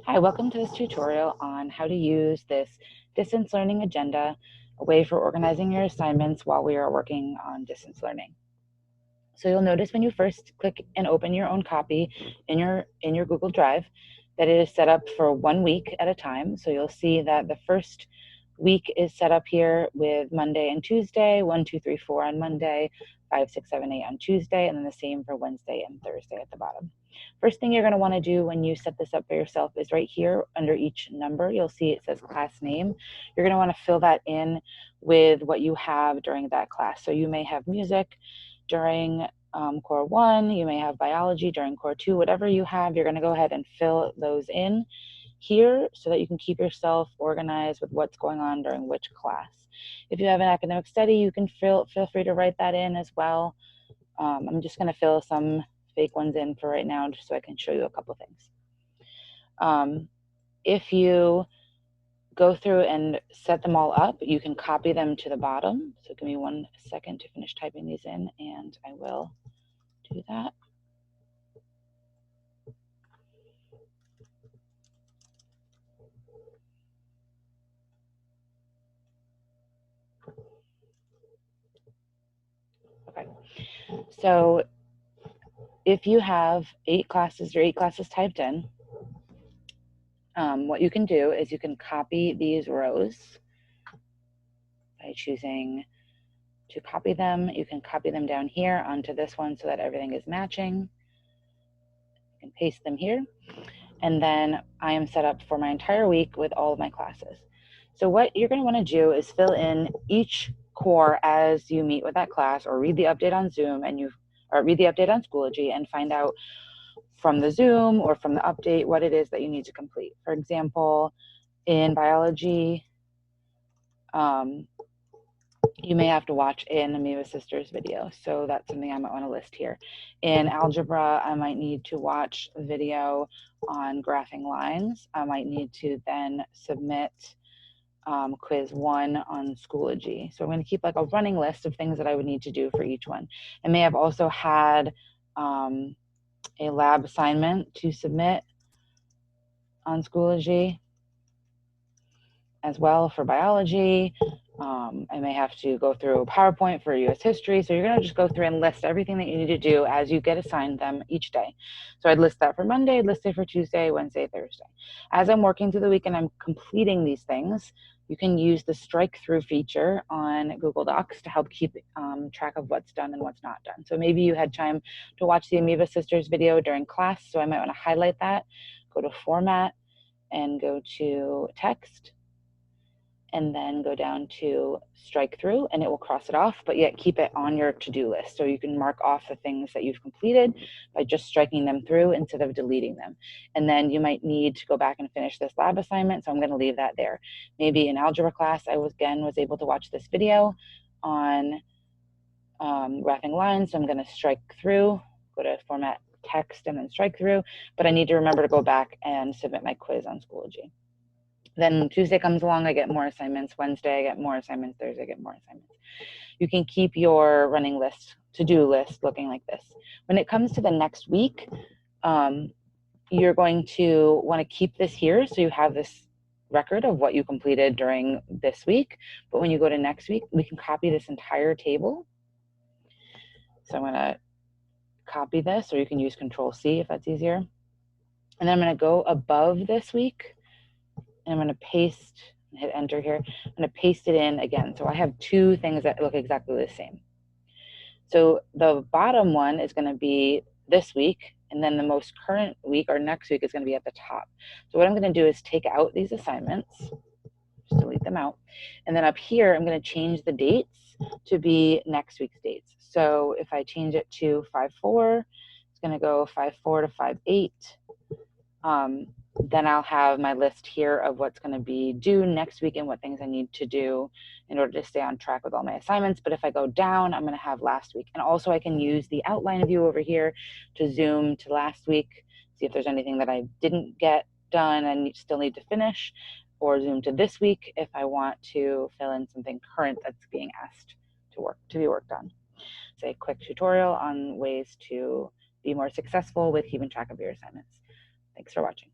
Hi, welcome to this tutorial on how to use this distance learning agenda, a way for organizing your assignments while we are working on distance learning. So you'll notice when you first click and open your own copy in your Google Drive that it is set up for 1 week at a time. So you'll see that the first week is set up here with Monday and Tuesday, 1, 2, 3, 4 on Monday, 5, 6, 7, 8 on Tuesday, and then the same for Wednesday and Thursday at the bottom. First thing you're going to want to do when you set this up for yourself is right here under each number, you'll see it says class name. You're going to want to fill that in with what you have during that class. So you may have music during Core 1, you may have biology during Core 2, whatever you have, you're going to go ahead and fill those in here so that you can keep yourself organized with what's going on during which class. If you have an academic study, you can feel free to write that in as well. I'm just going to fill some fake ones in for right now just so I can show you a couple things. If you go through and set them all up, you can copy them to the bottom. So give me 1 second to finish typing these in and I will do that. Okay, so if you have 8 classes or 8 classes typed in, what you can do is you can copy these rows by choosing to copy them. You can copy them down here onto this one so that everything is matching. You can paste them here. And then I am set up for my entire week with all of my classes. So what you're going to want to do is fill in each core as you meet with that class, or read the update on Zoom or read the update on Schoology and find out from the Zoom or from the update what it is that you need to complete. For example, in biology, you may have to watch an Amoeba Sisters video, so that's something I might want to list here. In algebra, I might need to watch a video on graphing lines. I might need to then submit quiz 1 on Schoology. So I'm going to keep like a running list of things that I would need to do for each one. I may have also had a lab assignment to submit on Schoology as well for biology. I may have to go through PowerPoint for US history. So you're going to just go through and list everything that you need to do as you get assigned them each day. So I'd list that for Monday, I'd list it for Tuesday, Wednesday, Thursday. As I'm working through the week and I'm completing these things, you can use the strike through feature on Google Docs to help keep track of what's done and what's not done. So maybe you had time to watch the Amoeba Sisters video during class. So I might want to highlight that, go to Format, and go to Text, and then go down to strike through, and it will cross it off, but yet keep it on your to-do list. So you can mark off the things that you've completed by just striking them through instead of deleting them. And then you might need to go back and finish this lab assignment, so I'm going to leave that there. Maybe in algebra class, I was able to watch this video on graphing lines, so I'm going to strike through, go to Format, Text, and then strike through, but I need to remember to go back and submit my quiz on Schoology. Then Tuesday comes along, I get more assignments. Wednesday, I get more assignments. Thursday, I get more assignments. You can keep your running list, to-do list looking like this. When it comes to the next week, you're going to want to keep this here so you have this record of what you completed during this week. But when you go to next week, we can copy this entire table. So I'm going to copy this, or you can use Control-C if that's easier. And then I'm going to go above this week, and I'm going to paste, hit enter here. I'm going to paste it in again. So I have 2 things that look exactly the same. So the bottom one is going to be this week, and then the most current week or next week is going to be at the top. So what I'm going to do is take out these assignments, just delete them out. And then up here, I'm going to change the dates to be next week's dates. So if I change it to 5/4, it's going to go 5/4 to 5/8. Then I'll have my list here of what's going to be due next week and what things I need to do in order to stay on track with all my assignments. But if I go down, I'm going to have last week. And also I can use the outline view over here to zoom to last week, see if there's anything that I didn't get done and still need to finish, or zoom to this week if I want to fill in something current that's being asked to be worked on. It's a quick tutorial on ways to be more successful with keeping track of your assignments. Thanks for watching.